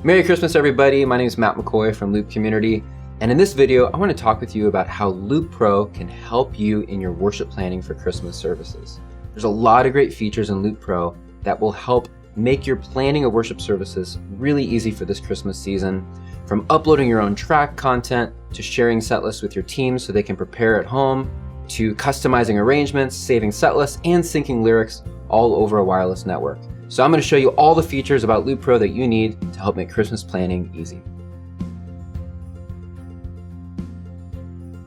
Merry Christmas, everybody. My name is Matt McCoy from Loop Community. And in this video, I want to talk with you about how Loop Pro can help you in your worship planning for Christmas services. There's a lot of great features in Loop Pro that will help make your planning of worship services really easy for this Christmas season. From uploading your own track content, to sharing set lists with your team so they can prepare at home, to customizing arrangements, saving set lists, and syncing lyrics all over a wireless network. So I'm going to show you all the features about Loop Pro that you need to help make Christmas planning easy.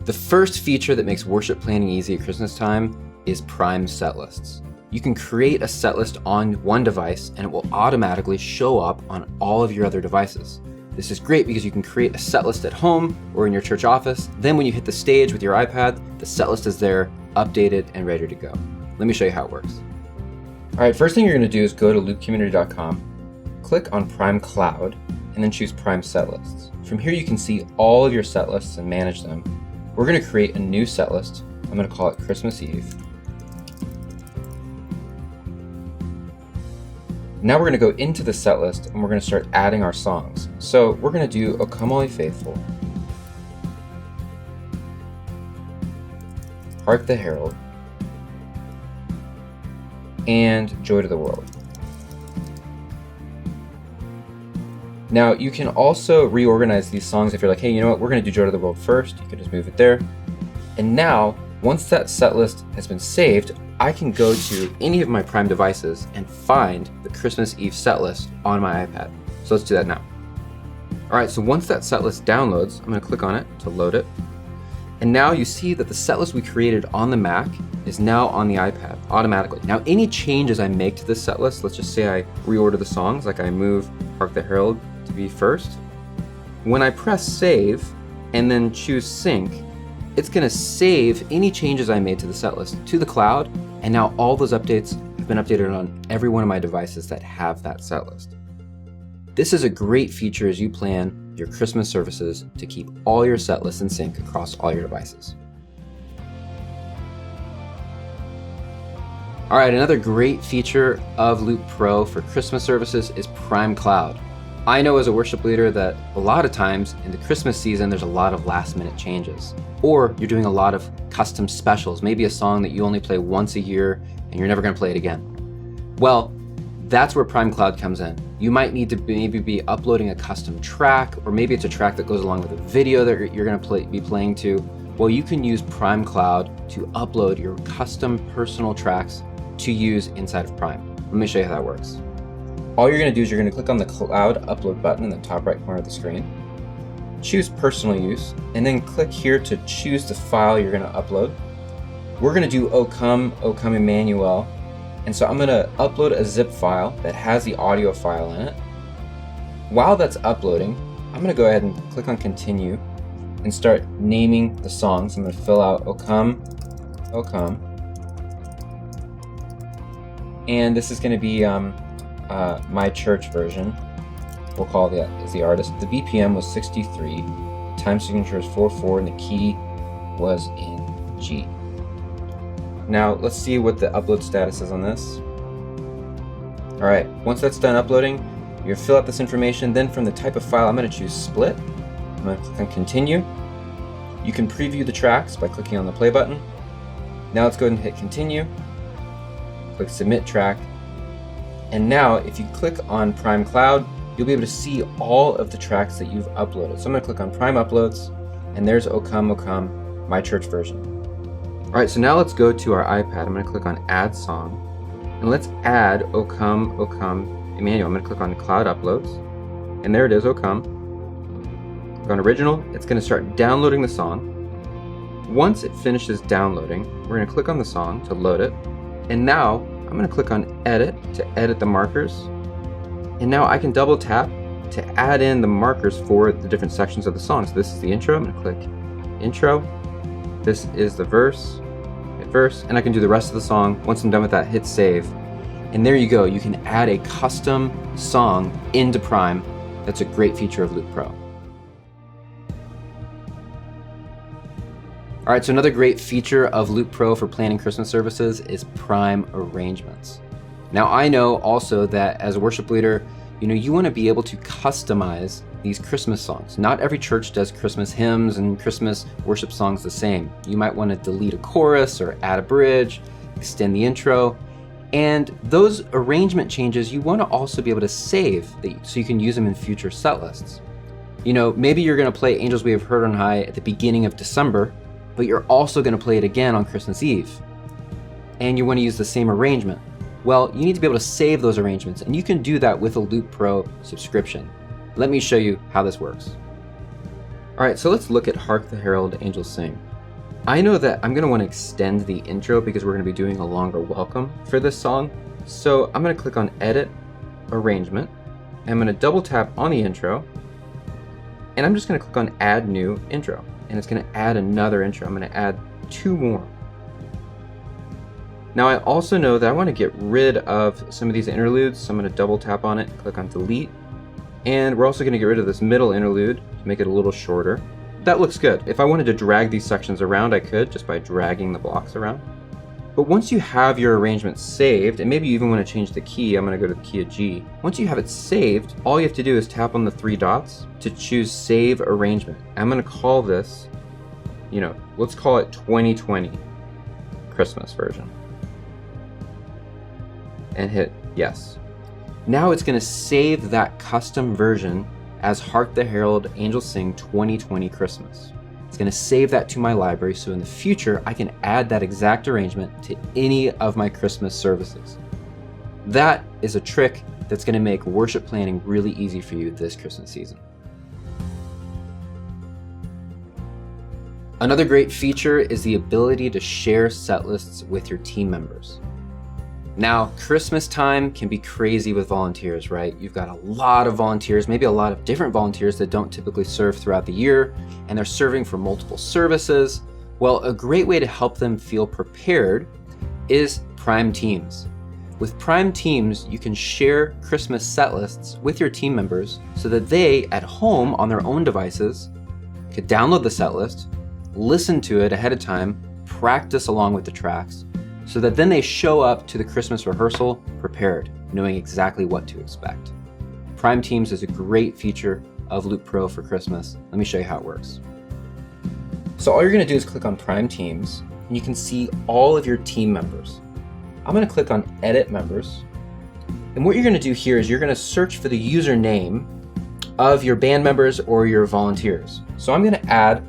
The first feature that makes worship planning easy at Christmas time is Prime set lists. You can create a set list on one device and it will automatically show up on all of your other devices. This is great because you can create a set list at home or in your church office. Then when you hit the stage with your iPad, the set list is there, updated and ready to go. Let me show you how it works. All right, first thing you're going to do is go to loopcommunity.com, click on Prime Cloud, and then choose Prime Set Lists. From here you can see all of your set lists and manage them. We're going to create a new set list. I'm going to call it Christmas Eve. Now we're going to go into the set list and we're going to start adding our songs. So we're going to do O Come All Ye Faithful, Hark the Herald, and Joy to the World. Now you can also reorganize these songs if you're like, hey, you know what, we're going to do Joy to the World first. You can just move it there. And now, once that set list has been saved, I can go to any of my Prime devices and find the Christmas Eve set list on my iPad. So let's do that now. All right, so once that set list downloads, I'm going to click on it to load it. And now you see that the set list we created on the Mac is now on the iPad automatically. Now any changes I make to this set list, let's just say I reorder the songs, like I move Hark the Herald to be first. When I press save and then choose sync, it's gonna save any changes I made to the set list to the cloud, and now all those updates have been updated on every one of my devices that have that set list. This is a great feature as you plan your Christmas services to keep all your set lists in sync across all your devices. All right, another great feature of Loop Pro for Christmas services is Prime Cloud. I know as a worship leader that a lot of times in the Christmas season, there's a lot of last minute changes, or you're doing a lot of custom specials, maybe a song that you only play once a year and you're never gonna play it again. Well, that's where Prime Cloud comes in. You might need to maybe be uploading a custom track, or maybe it's a track that goes along with a video that you're gonna be playing to. Well, you can use Prime Cloud to upload your custom personal tracks to use inside of Prime. Let me show you how that works. All you're gonna do is you're gonna click on the Cloud Upload button in the top right corner of the screen, choose Personal Use, and then click here to choose the file you're gonna upload. We're gonna do O Come Emmanuel. And so I'm gonna upload a zip file that has the audio file in it. While that's uploading, I'm gonna go ahead and click on Continue and start naming the songs. I'm gonna fill out O Come. And this is gonna be my church version. We'll call that as the artist. The BPM was 63, the time signature is 4/4, and the key was in G. Now let's see what the upload status is on this. All right, once that's done uploading, you're gonna fill out this information. Then from the type of file, I'm gonna choose Split. I'm gonna click on Continue. You can preview the tracks by clicking on the play button. Now let's go ahead and hit Continue. Click Submit Track. And now if you click on Prime Cloud, you'll be able to see all of the tracks that you've uploaded. So I'm gonna click on Prime Uploads, and there's O Come, my church version. All right, so now let's go to our iPad. I'm gonna click on Add Song, and let's add O Come Emmanuel. I'm gonna click on Cloud Uploads, and there it is, O Come. Click on Original. It's gonna start downloading the song. Once it finishes downloading, we're gonna click on the song to load it, and now I'm gonna click on Edit to edit the markers, and now I can double tap to add in the markers for the different sections of the song. So this is the intro. I'm gonna click Intro. This is the verse, and I can do the rest of the song. Once I'm done with that, hit save. And there you go, you can add a custom song into Prime. That's a great feature of Loop Pro. All right, so another great feature of Loop Pro for planning Christmas services is Prime arrangements. Now I know also that as a worship leader, You want to be able to customize these Christmas songs. Not every church does Christmas hymns and Christmas worship songs the same. You might want to delete a chorus or add a bridge, extend the intro. And those arrangement changes, you want to also be able to save so you can use them in future set lists. Maybe you're going to play Angels We Have Heard on High at the beginning of December, but you're also going to play it again on Christmas Eve. And you want to use the same arrangement. Well, you need to be able to save those arrangements, and you can do that with a Loop Pro subscription. Let me show you how this works. All right, so let's look at Hark the Herald Angels Sing. I know that I'm going to want to extend the intro because we're going to be doing a longer welcome for this song. So I'm going to click on Edit, Arrangement, and I'm going to double tap on the intro, and I'm just going to click on Add New Intro, and it's going to add another intro. I'm going to add 2 more. Now I also know that I want to get rid of some of these interludes, so I'm going to double tap on it, click on Delete, and we're also going to get rid of this middle interlude to make it a little shorter. That looks good. If I wanted to drag these sections around, I could just by dragging the blocks around. But once you have your arrangement saved, and maybe you even want to change the key, I'm going to go to the key of G. Once you have it saved, all you have to do is tap on the 3 dots to choose Save Arrangement. I'm going to call this, let's call it 2020 Christmas version. And hit Yes. Now it's going to save that custom version as Hark the Herald Angels Sing 2020 Christmas. It's going to save that to my library, so in the future I can add that exact arrangement to any of my Christmas services. That is a trick that's going to make worship planning really easy for you this Christmas season. Another great feature is the ability to share set lists with your team members. Now, Christmas time can be crazy with volunteers, right? You've got a lot of volunteers, maybe a lot of different volunteers that don't typically serve throughout the year, and they're serving for multiple services. Well, a great way to help them feel prepared is Prime Teams. With Prime Teams, you can share Christmas set lists with your team members so that they, at home on their own devices, could download the set list, listen to it ahead of time, practice along with the tracks, so that then they show up to the Christmas rehearsal prepared, knowing exactly what to expect. Prime Teams is a great feature of Loop Pro for Christmas. Let me show you how it works. So all you're going to do is click on Prime Teams, and you can see all of your team members. I'm going to click on Edit Members, and what you're going to do here is you're going to search for the username of your band members or your volunteers. So I'm going to add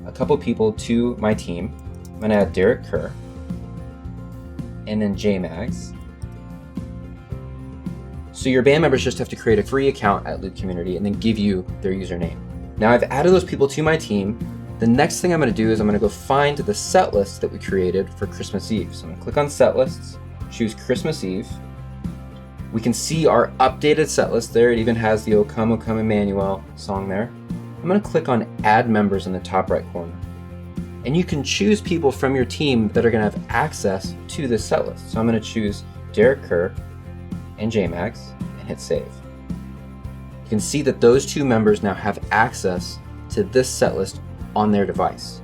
a couple people to my team. I'm going to add Derek Kerr, and then JMags. So your band members just have to create a free account at Loop Community and then give you their username. Now I've added those people to my team. The next thing I'm going to do is I'm going to go find the set list that we created for Christmas Eve. So I'm going to click on Set Lists, choose Christmas Eve. We can see our updated set list there. It even has the O Come Emmanuel song there. I'm going to click on Add Members in the top right corner. And you can choose people from your team that are going to have access to this set list. So I'm going to choose Derek Kerr and JMags and hit Save. You can see that those 2 members now have access to this set list on their device.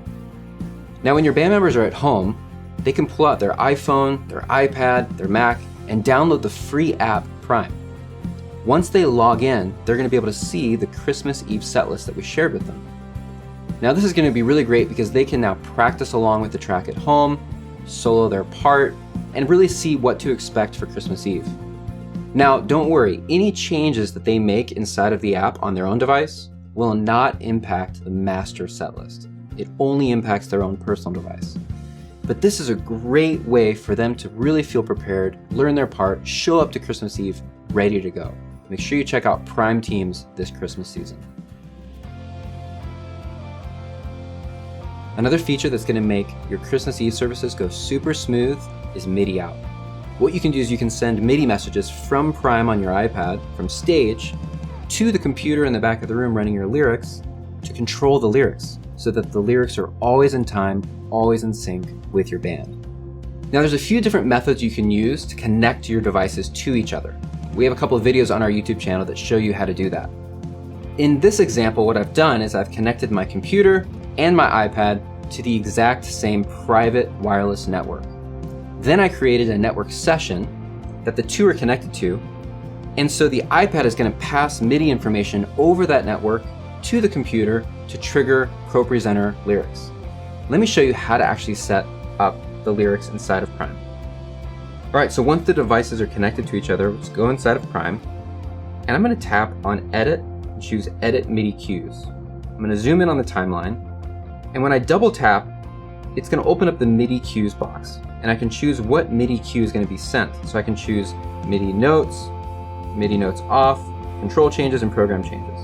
Now when your band members are at home, they can pull out their iPhone, their iPad, their Mac, and download the free app Prime. Once they log in, they're going to be able to see the Christmas Eve set list that we shared with them. Now this is going to be really great because they can now practice along with the track at home, solo their part, and really see what to expect for Christmas Eve. Now don't worry, any changes that they make inside of the app on their own device will not impact the master set list. It only impacts their own personal device. But this is a great way for them to really feel prepared, learn their part, show up to Christmas Eve ready to go. Make sure you check out Prime Teams this Christmas season. Another feature that's going to make your Christmas Eve services go super smooth is MIDI out. What you can do is you can send MIDI messages from Prime on your iPad, from Stage, to the computer in the back of the room running your lyrics to control the lyrics so that the lyrics are always in time, always in sync with your band. Now there's a few different methods you can use to connect your devices to each other. We have a couple of videos on our YouTube channel that show you how to do that. In this example, what I've done is I've connected my computer and my iPad to the exact same private wireless network. Then I created a network session that the 2 are connected to, And so the iPad is going to pass MIDI information over that network to the computer to trigger ProPresenter lyrics. Let me show you how to actually set up the lyrics inside of Prime. All right, so once the devices are connected to each other, let's go inside of Prime, and I'm going to tap on Edit and choose Edit MIDI Cues. I'm going to zoom in on the timeline, and when I double tap, it's going to open up the MIDI Cues box, and I can choose what MIDI cue is going to be sent. So I can choose MIDI notes off, control changes, and program changes.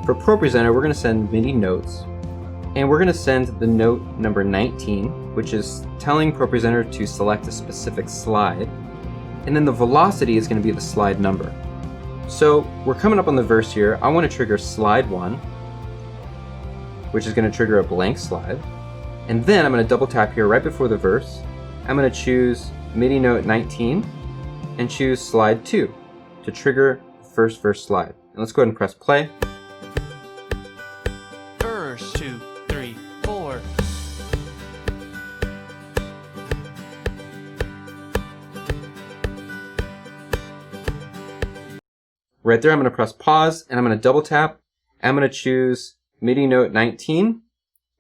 For ProPresenter, we're going to send MIDI notes, and we're going to send the note number 19, which is telling ProPresenter to select a specific slide, and then the velocity is going to be the slide number. So we're coming up on the verse here. I want to trigger slide 1, which is going to trigger a blank slide, and then I'm going to double tap here right before the verse. I'm going to choose MIDI note 19 and choose slide 2 to trigger the first verse slide. And let's go ahead and press play. Verse 2, 3, 4. Right there, I'm going to press pause, and I'm going to double tap. I'm going to choose MIDI note 19,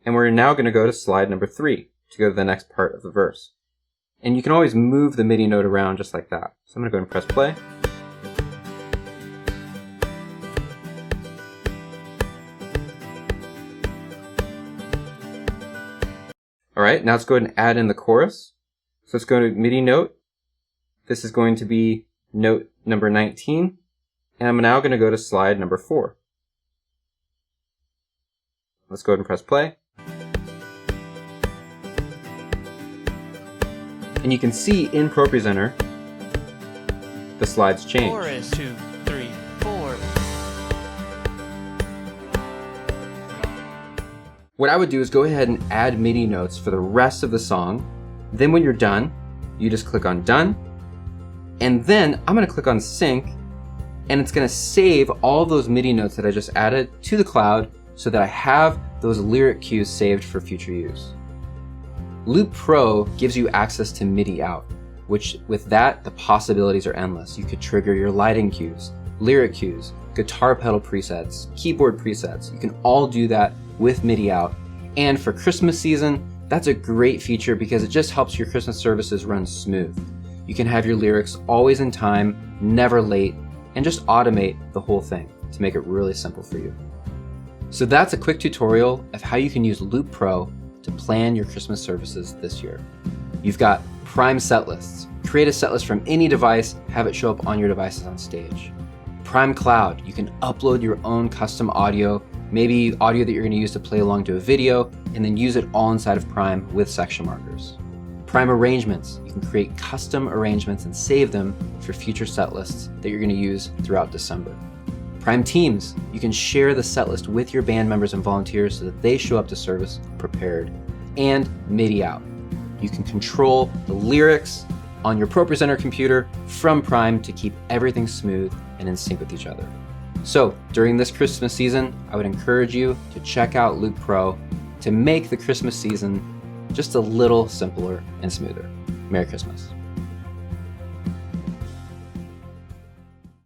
and we're now going to go to slide number 3 to go to the next part of the verse. And you can always move the MIDI note around just like that. So I'm going to go ahead and press play. All right, now let's go ahead and add in the chorus. So let's go to MIDI note. This is going to be note number 19. And I'm now going to go to slide number 4. Let's go ahead and press play. And you can see in ProPresenter, the slides change. Chorus 2, 3, 4. What I would do is go ahead and add MIDI notes for the rest of the song. Then when you're done, you just click on Done. And then I'm going to click on Sync, and it's going to save all those MIDI notes that I just added to the cloud so that I have those lyric cues saved for future use. Loop Pro gives you access to MIDI out, which with that, the possibilities are endless. You could trigger your lighting cues, lyric cues, guitar pedal presets, keyboard presets. You can all do that with MIDI out. And for Christmas season, that's a great feature because it just helps your Christmas services run smooth. You can have your lyrics always in time, never late, and just automate the whole thing to make it really simple for you. So that's a quick tutorial of how you can use Loop Pro to plan your Christmas services this year. You've got Prime set lists. Create a set list from any device, have it show up on your devices on stage. Prime Cloud, you can upload your own custom audio, maybe audio that you're going to use to play along to a video, and then use it all inside of Prime with section markers. Prime Arrangements, you can create custom arrangements and save them for future set lists that you're going to use throughout December. Prime Teams, you can share the set list with your band members and volunteers so that they show up to service prepared. And MIDI out, you can control the lyrics on your ProPresenter computer from Prime to keep everything smooth and in sync with each other. So during this Christmas season, I would encourage you to check out Loop Pro to make the Christmas season just a little simpler and smoother. Merry Christmas.